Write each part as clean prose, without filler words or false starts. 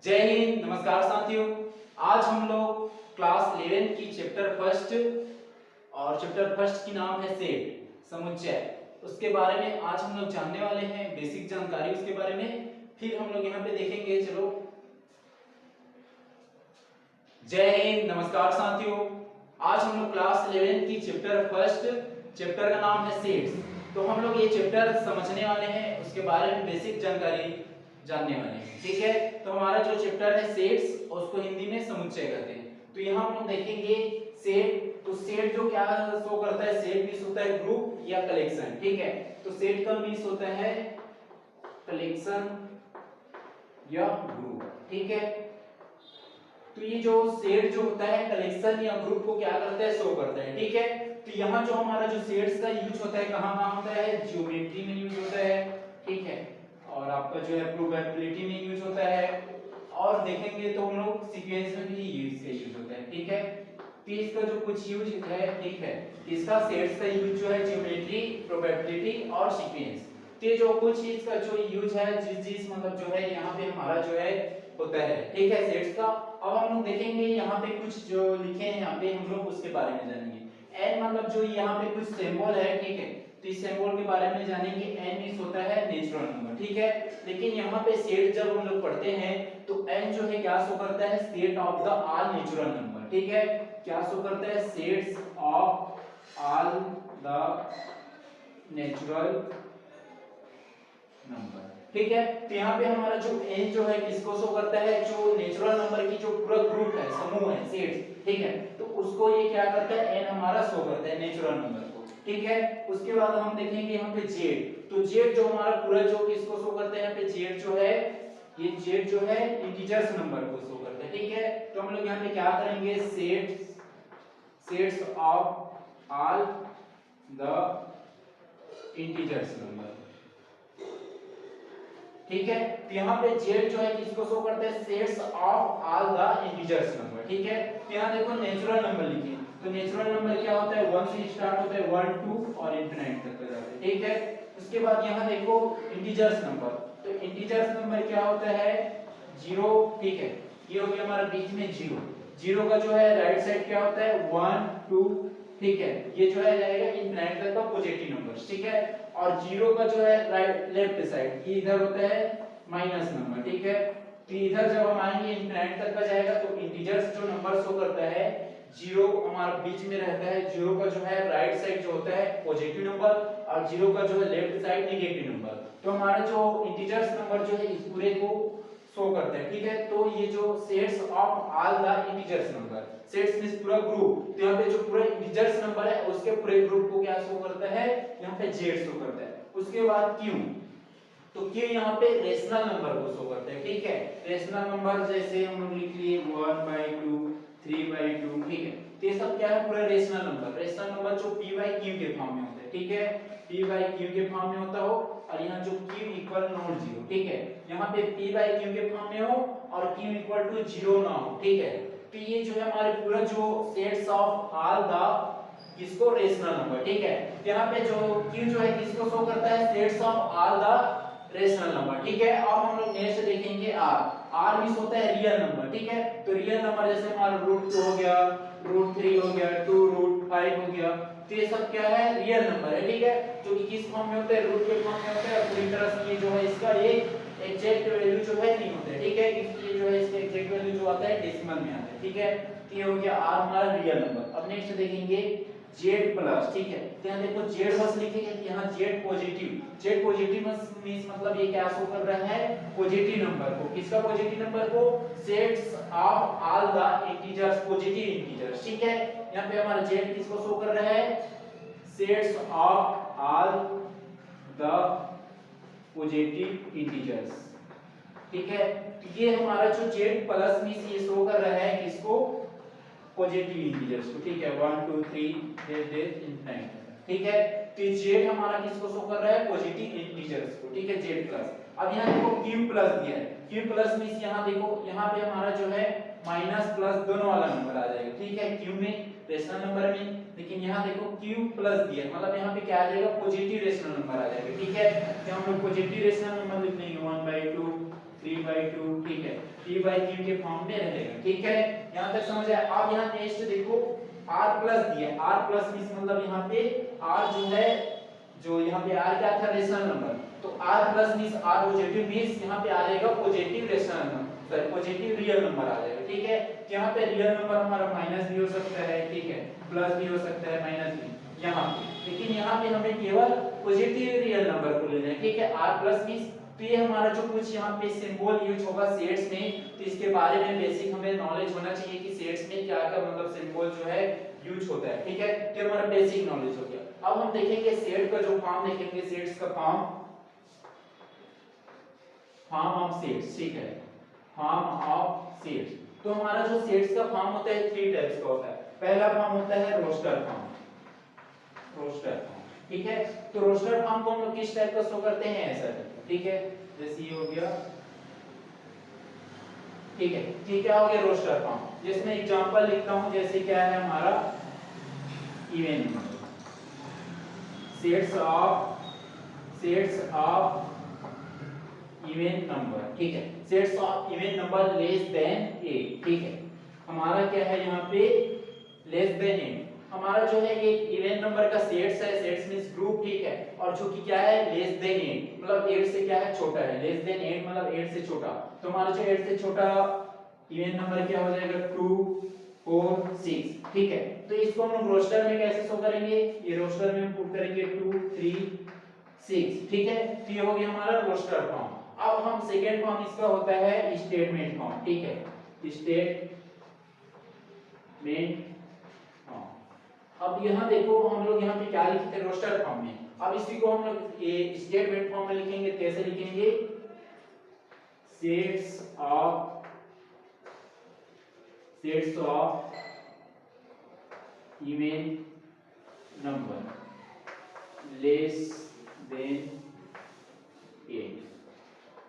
जय हिंद। नमस्कार साथियों। आज हम लोग क्लास 11 की चैप्टर फर्स्ट और चैप्टर फर्स्ट की नाम है सेट समुच्चय, उसके बारे में आज हम लोग जानने वाले हैं। बेसिक जानकारी उसके बारे में फिर हम लोग यहाँ पे देखेंगे। चलो, जय हिंद। नमस्कार साथियों। आज हम लोग क्लास 11 की चैप्टर फर्स्ट, चैप्टर का नाम है सेट्स। तो हम लोग ये चैप्टर समझने वाले हैं, उसके बारे में बेसिक जानकारी जानने वाले हैं। ठीक है, तो हमारा जो चैप्टर है सेट्स, उसको हिंदी में समुच्चय कहते हैं। तो यहाँ हम लोग देखेंगे सेट। तो सेट जो क्या शो करता है, सेट मींस होता है ग्रुप या कलेक्शन। ठीक है, तो सेट का मींस होता है कलेक्शन या ग्रुप। ठीक है, तो ये जो सेट जो होता है कलेक्शन या ग्रुप को क्या करता है, शो करता है। ठीक है, तो यहाँ जो हमारा जो सेट्स का यूज होता है कहाँ कहाँ होता है, ज्योमेट्री में यूज होता है। ठीक है, और आपका जो है प्रोबेबिलिटी में यूज होता है, और देखेंगे तो हम लोग सीक्वेंस में भी यूज होता है। ठीक है, तो इसका जो कुछ यूज है, ठीक है, इसका सेट्स का यूज जो है ज्योमेट्री, प्रोबेबिलिटी और सीक्वेंस, तो जो कुछ चीज का जो यूज है, जिस मतलब जो है यहाँ पे हमारा जो है होता है। ठीक है, सेट्स का। अब हम लोग देखेंगे यहाँ पे कुछ जो लिखे हैं, यहाँ पे हम लोग उसके बारे में जानेंगे। एन मतलब जो यहाँ पे कुछ सिंबल है, ठीक है, तो इस सिंबल के बारे में जानेंगे। एन मींस होता है नेचुरल नंबर। ठीक है, लेकिन यहाँ पे सेट जब हम लोग पढ़ते हैं तो एन जो है क्या शो करता है, set of the all natural number. ठीक है, क्या शो करता है, sets of all the natural number. ठीक है, तो यहाँ पे हमारा जो n जो है किसको शो करता है, जो नेचुरल नंबर की जो पूरा ग्रुप है, समूह है, सेट्स। ठीक है, तो उसको ये क्या करता है, n हमारा शो करता है नेचुरल नंबर को। ठीक है, उसके बाद हम देखेंगे यहाँ पे z। तो z जो हमारा पूरा जो किसको शो करता है, यहाँ पे z जो है, ये z जो है इंटीजर्स नंबर को शो करता है। ठीक है, तो हम लोग यहाँ पे क्या करेंगे, sets of all the integers number. ठीक है, तो यहाँ पे z जो है किसको शो करता है, sets of all the integers number. ठीक है, तो यहाँ देखो नेचुरल नंबर लिखिए, तो नेचुरल नंबर क्या होता है, 1 से स्टार्ट होता है, 1 2 और इंफिनिट तक का जाता है। ठीक है, उसके बाद यहाँ देखो इंटीजर्स नंबर, तो इंटीजर्स नंबर क्या होता है, 0। ठीक है, ये हो गया हमारा बीच में 0। 0 का जो है राइट साइड क्या होता है, 1 2। ठीक है, ये जो है जाएगा इंफिनिट तक का पॉजिटिव नंबर। ठीक है, और 0 का जो है राइट लेफ्ट साइड, ये इधर होता है माइनस नंबर। ठीक है, तो इधर जब हम आएंगे इंफिनिट तक का जाएगा, तो इंटीजर्स जो नंबर शो करता है, 0 हमारा बीच में रहता है। 0 का जो है राइट साइड जो होता है पॉजिटिव नंबर, और 0 का जो है लेफ्ट साइड नेगेटिव नंबर। तो हमारा जो इंटीजर्स नंबर जो है इस पूरे को शो करते हैं। ठीक है, तो ये जो sets of all the integers number, sets means पूरा ग्रुप, तो यहाँ पे जो पूरा इंटीजर्स नंबर है उसके पूरे ग्रुप को क्या शो करता है, यहाँ पे z शो करता है। उसके बाद q, तो q यहाँ पे रेशनल नंबर को शो करता है। ठीक है, रेशनल नंबर जैसे हम लोग लिख लिए 1/2 3/2। ठीक है, तो ये सब क्या है, पूरा रेशनल नंबर। रेशनल नंबर जो p बाय q के फॉर्म में होता है। ठीक है, p बाय q के फॉर्म में होता हो, और यहाँ जो q इक्वल नॉट 0। ठीक है, यहाँ पे p बाय q के फॉर्म में हो और q इक्वल टू 0 ना हो। ठीक है, तो ये जो है हमारे पूरा जो सेट्स ऑफ ऑल द किसको, रेशनल नंबर। ठीक है, तो यहाँ पे जो q जो है किसको शो करता है, sets of all the rational number. ठीक है, अब हम लोग नेक्स्ट देखेंगे r। r मींस होता है रियल नंबर। ठीक है, तो रियल नंबर जैसे हमारा √2 हो गया, √3 हो गया, 2 √5 हो गया, तो ये सब क्या है, रियल नंबर है। ठीक है, जो कि किस फॉर्म में होते हैं, रूट के फॉर्म में होते हैं, और पूरी तरह से ये जो है इसका एक एग्जैक्ट वैल्यू जो है नहीं होता है। ठीक है, इसलिए जो है इसका एग्जैक्ट वैल्यू जो आता है डेसिमल में आता है। ठीक है, तो ये हो गया r हमारा रियल नंबर। अब नेक्स्ट देखेंगे z+। ठीक है, तो यहाँ देखो z बस लिखेंगे, यहाँ z positive. z positive means मतलब ये क्या शो कर रहा है, पॉजिटिव नंबर को। किसका पॉजिटिव नंबर को, sets of all the integers, positive integers. ठीक है, यहाँ पे हमारा z किसको शो कर रहा है, sets of all the positive integers. ठीक है, ये हमारा जो z+ मींस ये शो कर रहा है किसको, पॉजिटिव इंटीजर्स को। ठीक है, 1 2 3 इंफिनिट। ठीक है, तो z हमारा किसको शो कर रहा है, पॉजिटिव इंटीजर्स को। ठीक है, z+। अब यहाँ देखो q+ दिया है, q+ मींस यहाँ देखो, यहाँ पे हमारा जो है माइनस प्लस दोनों वाला नंबर आ जाएगा। ठीक है, q में रेशनल नंबर में, लेकिन यहाँ देखो q+ दिया है, मतलब यहाँ पे क्या आ जाएगा, पॉजिटिव रेशनल नंबर आ जाएगा। ठीक है, तो हम लोग पॉजिटिव रेशनल नंबर लिख लेंगे, 1/2 3/2, ठीक है, p/q के फॉर्म में रहेगा, ठीक है, यहां तक समझ आया। अब यहां नेक्स्ट देखो r प्लस दिया है, r प्लस मींस मतलब यहां पे r जो है, जो यहां पे r क्या था, रेशनल नंबर, तो r plus means r positive means यहां पे आ जाएगा positive rational number, sorry positive real number आ जाएगा, ठीक है। यहां पे रियल नंबर हमारा माइनस भी हो सकता है, ठीक है, प्लस भी हो सकता है, माइनस भी यहां पे, लेकिन यहां पे हमें केवल पॉजिटिव रियल नंबर को लेना है, ठीक है, r प्लस मींस, तो ये हमारा जो कुछ यहाँ पे सिंबल यूज होगा सेट्स में, तो इसके बारे में बेसिक हमें नॉलेज होना चाहिए कि सेट्स में क्या क्या मतलब सिंबल जो है यूज होता है, ठीक है, ये हमारा बेसिक नॉलेज हो गया। अब हम देखेंगे सेट का जो फॉर्म देखेंगे, सेट्स का फॉर्म ऑफ सेट्स, ठीक है, फॉर्म ऑफ सेट्स। तो हमारा जो सेट्स का फॉर्म होता है 3 टाइप्स का होता है। पहला फॉर्म होता है रोस्टर फॉर्म, ठीक है, तो रोस्टर फॉर्म को हम लोग किस टाइप का शो करते हैं, ऐसा, ठीक है, जैसे ये हो गया, ठीक है, ठीक क्या हो गया रोस्टर फॉर्म, जिसमें एग्जांपल लिखता हूं, जैसे क्या है हमारा even number, sets of even number, ठीक है, sets of even number less than 8, ठीक है, हमारा क्या है यहाँ पे लेस देन 8, हमारा जो है ये इवन नंबर का सेट्स है, सेट्स मींस ग्रुप, ठीक है, और जो कि क्या है लेस देन 8 मतलब 8 से क्या है छोटा है, लेस देन 8 मतलब 8 से छोटा, तो हमारा जो 8 से छोटा इवन नंबर क्या हो जाएगा 2 4 6, ठीक है, तो इसको हम लोग रोस्टर में कैसे शो करेंगे, ये रोस्टर में हम पुट करेंगे 2 3 6, ठीक है, तो ये हो गया हमारा रोस्टर फॉर्म। अब हम सेकेंड फॉर्म इसका होता है स्टेटमेंट फॉर्म, ठीक है, स्टेटमेंट फॉर्म। अब यहाँ देखो हम लोग यहाँ पे क्या लिखते हैं रोस्टर फॉर्म में, अब इसी को हम लोग ये स्टेटमेंट फॉर्म में लिखेंगे, कैसे लिखेंगे, sets of even number less than 8,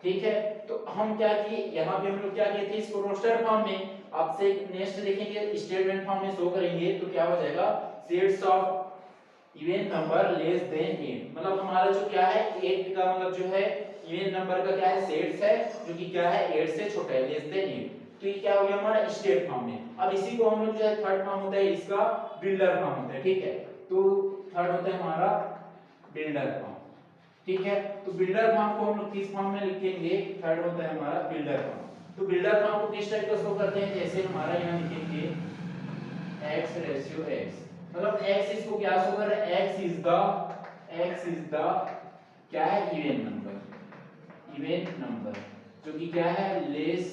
ठीक है, तो हम क्या किए यहाँ पे, हम लोग क्या किए थे इसको रोस्टर फॉर्म में, आपसे नेक्स्ट देखेंगे स्टेटमेंट फॉर्म में शो करेंगे, तो क्या हो जाएगा sets of even number less than 8, मतलब हमारा जो क्या है 8 का मतलब जो है इवन नंबर का क्या है सेट्स है, जो कि क्या है 8 से छोटा है, लेस देन 8, तो ये क्या हो गया हमारा स्टेट फॉर्म में। अब इसी को हम लोग जो है थर्ड फॉर्म होता है इसका बिल्डर फॉर्म होता है, ठीक है, तो थर्ड होता है हमारा बिल्डर फॉर्म, ठीक है, तो बिल्डर फॉर्म को हम लोग किस फॉर्म में लिखेंगे, थर्ड होता है हमारा बिल्डर फॉर्म। तो बिल्डर फॉर्म को किस टाइप का शो करते हैं, जैसे हमारा यहाँ लिखेंगे x/x, मतलब x इसको क्या शो कर रहा है, x इज द क्या है इवन नंबर जो कि क्या है लेस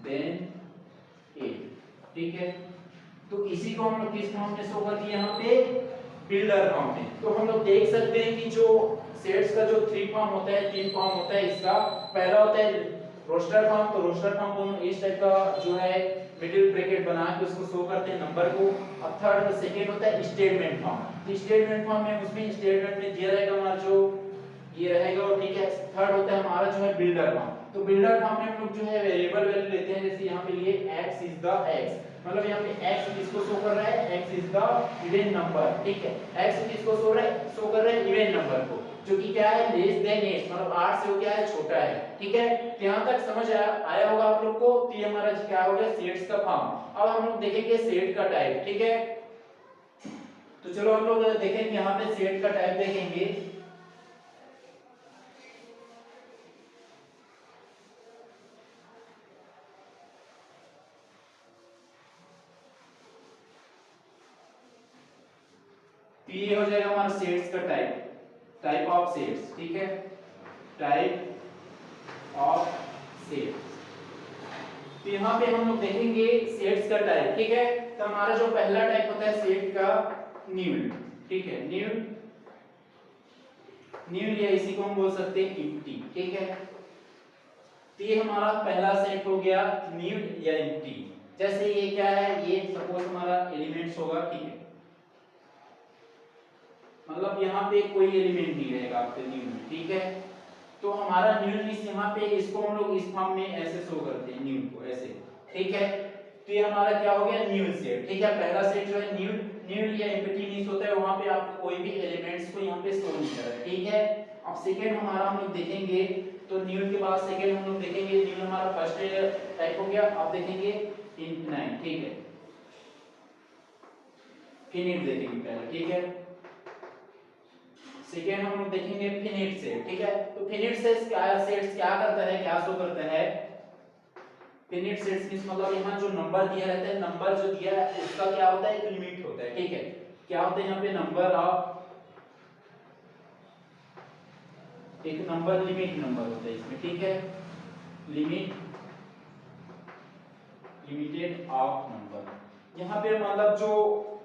देन 8, ठीक है, तो इसी को हम लोग किस फॉर्म में शो कर दिए यहाँ पे बिल्डर फॉर्म में। तो हम लोग देख सकते हैं कि जो सेट्स का जो 3 फॉर्म होता है, 3 फॉर्म होता है इसका, पहला होता है रोस्टर फॉर्म, तो रोस्टर फॉर्म को हम इस टाइप का जो है मिडिल ब्रैकेट बना के उसको शो करते हैं नंबर को। अब थर्ड सेकंड होता है स्टेटमेंट फॉर्म, तो स्टेटमेंट फॉर्म में उसमें स्टेटमेंट में दिया रहेगा हमारा जो ये रहेगा, और ठीक है, थर्ड होता है हमारा जो है बिल्डर फॉर्म। तो बिल्डर फॉर्म में हम लोग जो है वेरिएबल वैल्यू लेते हैं, जैसे यहाँ पे लिए x इज द x, मतलब यहाँ पे x किसको शो कर रहा है, x is the even number, ठीक है, x किसको शो कर रहा है इवन नंबर को, जो कि क्या है लेस देन 8 मतलब 8 से वो क्या है छोटा है, ठीक है, तो यहाँ तक समझ आया होगा आप लोग को। तो ये हमारा क्या हो गया सेट्स का फॉर्म। अब हम लोग देखेंगे सेट का टाइप, ठीक है, तो चलो हम लोग देखेंगे यहाँ पे सेट का टाइप देखेंगे। तो ये हो जाएगा हमारा सेट्स का टाइप ऑफ सेट्स, ठीक है, टाइप ऑफ सेट्स। तो यहाँ पे हम लोग देखेंगे सेट्स का टाइप, ठीक है, तो हमारा जो पहला टाइप होता है सेट का न्यूल, ठीक है, न्यूल या इसी को हम बोल सकते हैं एम्प्टी, ठीक है, तो ये हमारा पहला सेट हो गया न्यूल या एम्प्टी। जैसे ये क्या है, ये सपोज हमारा एलिमेंट्स होगा, ठीक है, मतलब यहाँ पे कोई एलिमेंट नहीं रहेगा आपके न्यूल में, ठीक है, तो हमारा न्यूल इस यहाँ पे इसको हम लोग इस फॉर्म में ऐसे शो करते हैं न्यूल को ऐसे, ठीक है, तो ये हमारा क्या हो गया न्यूल सेट, ठीक है, पहला सेट जो है न्यूल या एम्प्टी मींस होता है वहां पे आपको कोई भी एलिमेंट्स को यहाँ पे स्टोर नहीं कर रहा है, ठीक है। अब सेकंड हमारा हम लोग देखेंगे तो न्यूल के बाद सेकंड हम लोग देखेंगे, न्यूल हमारा फर्स्ट टाइप हो गया। अब देखेंगे इनफिनाइट, ठीक है, फिनिट देखेंगे पहले, ठीक है। सेकेंड हम लोग देखेंगे फिनिट सेट, ठीक है। तो फिनिट सेट्स क्या करता है, क्या शो करता है। फिनिट सेट्स मींस मतलब यहाँ जो नंबर दिया रहता है, नंबर जो दिया है उसका क्या होता है, एक लिमिट होता है, ठीक है। क्या होता है यहाँ पे, नंबर ऑफ, एक नंबर लिमिट नंबर होता है इसमें, ठीक है, लिमिट, लिमिटेड ऑफ नंबर। यहाँ पे मतलब जो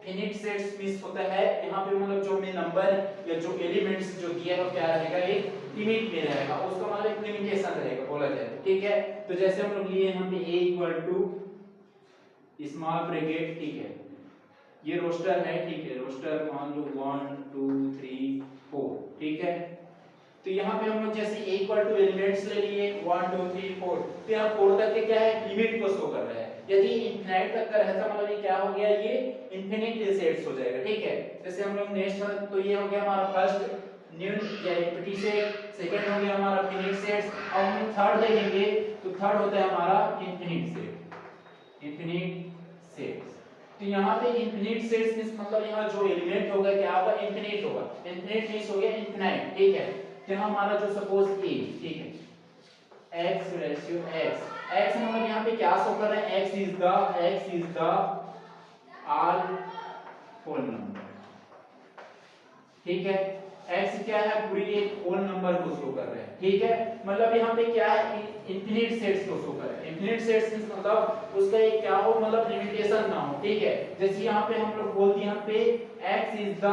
फिनिट सेट्स मींस होता है, यहाँ पे मतलब जो में नंबर या जो एलिमेंट्स जो दिया है वो क्या रहेगा, एक लिमिट में रहेगा, उसका मतलब एक लिमिटेशन रहेगा बोला जाए तो, ठीक है। तो जैसे हम लोग लिए यहाँ पे a equal to small bracket, ठीक है, ये रोस्टर है, ठीक है, रोस्टर मान लो 1 2 3 4, ठीक है। तो यहाँ पे हम लोग जैसे a इक्वल टू एलिमेंट्स ले लिए 1 2 3 4, तो यहाँ 4 तक के क्या है, लिमिट को शो कर रहा है। यदि इनफिनाइट तक का रहता मतलब ये क्या हो गया, ये इनफिनिट सेट्स हो जाएगा, ठीक है। जैसे हम लोग नेक्स्ट, तो ये हो गया हमारा फर्स्ट न्यूल या एम्प्टी सेट, सेकंड हो गया हमारा फिनिट सेट्स। अब हम थर्ड देखेंगे, तो थर्ड होता है हमारा इनफिनिट सेट, इनफिनिट सेट्स। तो यहाँ पे इनफिनिट सेट्स मींस मतलब यहाँ जो एलिमेंट होगा क्या होगा, इनफिनिट होगा। इनफिनिट मींस हो गया इनफिनाइट, ठीक है। तो यहाँ हमारा जो सपोज a, ठीक है, x रेशियो x, x मतलब यहाँ पे क्या शो कर रहे हैं, x is the all whole number, ठीक है। x क्या है, पूरी एक होल नंबर को शो कर रहे हैं, ठीक है। मतलब यहाँ पे क्या है, इनफिनिट सेट्स को शो कर रहे हैं। इनफिनिट सेट्स मींस मतलब उसका एक क्या हो, मतलब लिमिटेशन ना हो, ठीक है। जैसे यहाँ पे हम लोग बोलते हैं यहाँ पे x is the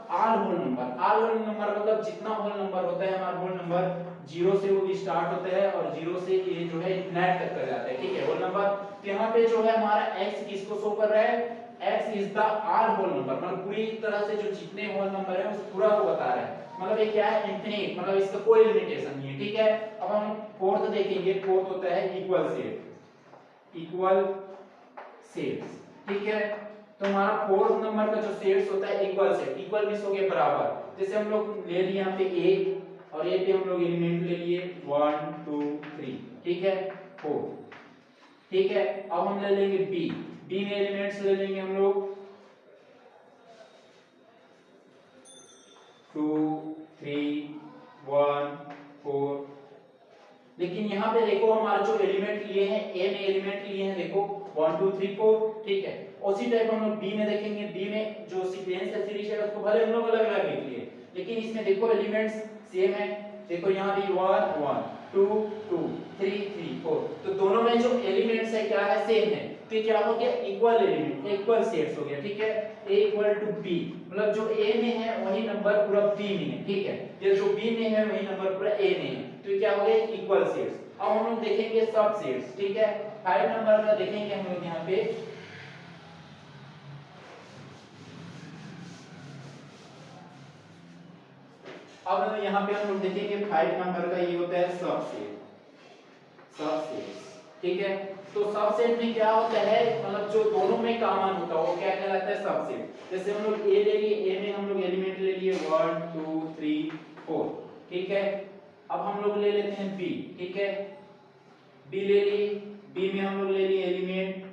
all whole number. All whole number मतलब जितना होल नंबर होता है, हमारा होल नंबर 0 से वो स्टार्ट होता है और 0 से ये जो है इनफिनिट तक कर जाता है, ठीक है, होल नंबर। तो यहाँ पे जो है हमारा x किसको शो कर रहा है, x is the all whole number, मतलब पूरी तरह से जो जितने होल नंबर है उस पूरा को बता रहा है। मतलब ये क्या है, इंफिनिट, मतलब इसका कोई लिमिटेशन नहीं है, ठीक है। अब हम फोर्थ देखेंगे, फोर्थ होता है इक्वल सेट, इक्वल सेट्स, ठीक है। तो हमारा फोर्थ नंबर का जो सेट्स होता है इक्वल सेट, इक्वल मींस हो गया बराबर। जैसे हम लोग ले लिए यहाँ पे a और a पे हम लोग एलिमेंट ले लिए 1 2 3, ठीक है, 4, ठीक है। अब हम ले लेंगे b में एलिमेंट्स ले लेंगे हम लोग 2 3 1 4। लेकिन यहाँ पे देखो हमारे जो एलिमेंट लिए हैं, a में एलिमेंट लिए हैं देखो 1 2 3 4, ठीक है। उसी टाइप हम लोग b में देखेंगे, b में जो सीक्वेंस है, सीरीज है, उसको भले हम लोग अलग अलग लिख लिए, लेकिन इसमें देखो एलिमेंट्स सेम है। देखो यहाँ भी 1 1 2 2 3 3 4, तो दोनों में जो एलिमेंट्स है क्या है, सेम है। तो क्या हो गया, इक्वल एलिमेंट, इक्वल सेट्स हो गया, ठीक है। a इक्वल टू b, मतलब जो a में है वही नंबर पूरा b में है, ठीक है। ये जो b में है वही नंबर पूरा a में है, तो क्या हो गया, इक्वल सेट्स। अब हम लोग देखेंगे सब सेट्स, ठीक है। 5 नंबर का देखेंगे हम लोग यहाँ पे, अब यहाँ पे हम लोग देखेंगे 5 नंबर का, ये होता है सब सेट, सब सेट्स, ठीक है। तो सबसेट में क्या होता है, मतलब जो दोनों में कॉमन होता है वो क्या कहलाता है, सबसेट। जैसे हम लोग a ले लिए, a में हम लोग एलिमेंट ले लिए 1 2 3 4, ठीक है। अब हम लोग ले लेते हैं b, ठीक है, b ले लिए, b में हम लोग ले लिए एलिमेंट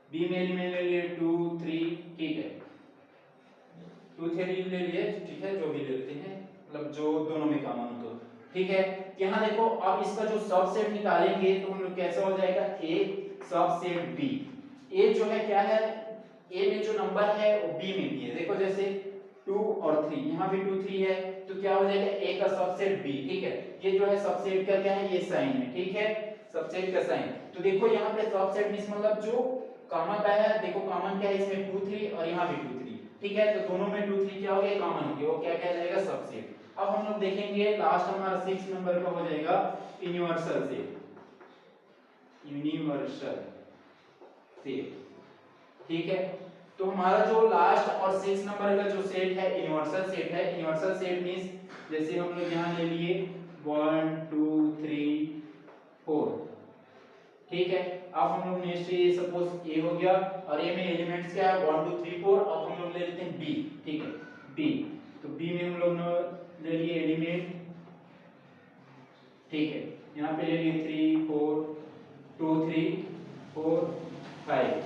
b में एलिमेंट ले लिए 2 3, ठीक है, 2 3 ले लिए, ठीक है, जो भी ले लेते हैं, मतलब जो दोनों में कॉमन हो तो, ठीक है। यहाँ देखो अब इसका जो सबसेट निकालेंगे तो हम लोग कैसा हो जाएगा, a सबसेट b। a जो है क्या है, a में जो नंबर है वो b में भी है, देखो जैसे 2 और 3, यहाँ भी 2 3 है, तो क्या हो जाएगा a का सबसेट b, ठीक है। ये जो है सबसेट का क्या है, ये साइन है, ठीक है, सबसेट का साइन। तो देखो यहाँ पे सबसेट मींस मतलब जो कॉमन का है, देखो कॉमन क्या है इसमें 2 3 और यहाँ भी 2 3, ठीक है। तो दोनों में 2 3 क्या हो गया, कॉमन हो गया, वो क्या कहलाएगा, सबसेट। अब हम लोग देखेंगे लास्ट हमारा 6 नंबर का हो जाएगा यूनिवर्सल सेट, यूनिवर्सल सेट, ठीक है। तो हमारा जो लास्ट और 6 नंबर का जो सेट है यूनिवर्सल सेट है। यूनिवर्सल सेट मींस जैसे हम लोग यहाँ ले लिए 1 2 3 4, ठीक है। अब हम लोग नेक्स्ट ये सपोज a हो गया और a में एलिमेंट्स क्या है 1 2 3 4। अब हम लोग ले लेते हैं b, ठीक है, बी। तो बी में हम लोग ने ले लिए एलिमेंट, ठीक है, यहाँ पे ले लिए 3 4 2 3 4 5,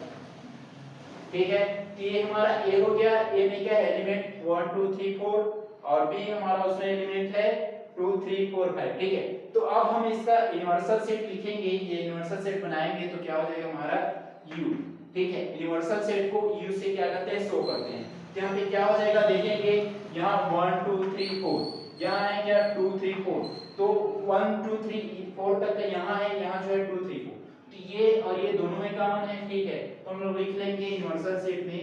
ठीक है। तो ये हमारा ए हो गया, ए में क्या है एलिमेंट 1 2 3 4 और बी हमारा उसमें एलिमेंट है 2 3 4 5, ठीक है। तो अब हम इसका यूनिवर्सल सेट लिखेंगे, ये यूनिवर्सल सेट बनाएंगे तो क्या हो जाएगा हमारा U, ठीक है। यूनिवर्सल सेट को U से क्या करते हैं शो करते हैं। तो यहाँ पे क्या हो जाएगा देखेंगे, यहाँ 1 2 3 4, यहाँ है क्या 2 3 4, तो 1 2 3 4 तक का यहाँ है, यहाँ जो है 2 3 4, तो ये और ये दोनों में कॉमन है, ठीक है। तो हम लोग लिख लेंगे यूनिवर्सल सेट में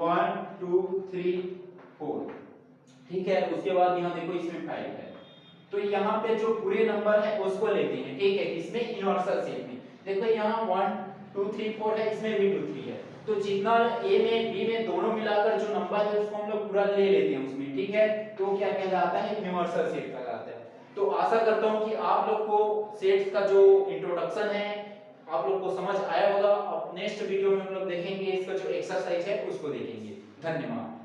1 2 3 4, ठीक है। उसके बाद यहाँ देखो इसमें 5 है, तो यहाँ पे जो पूरे नंबर है उसको लेते हैं, ठीक है, इसमें यूनिवर्सल सेट में। देखो यहाँ 1 2 3 4 है, इसमें भी 2 3 है, तो जितना ए में बी में दोनों मिलाकर जो नंबर है उसको हम लोग पूरा ले लेते हैं उसमें, ठीक है। तो क्या कहलाता है यूनिवर्सल सेट कहलाता है। तो आशा करता हूँ कि आप लोग को सेट्स का जो इंट्रोडक्शन है आप लोग को समझ आया होगा। अब नेक्स्ट वीडियो में हम लोग देखेंगे इसका जो एक्सरसाइज है उसको देखेंगे। धन्यवाद।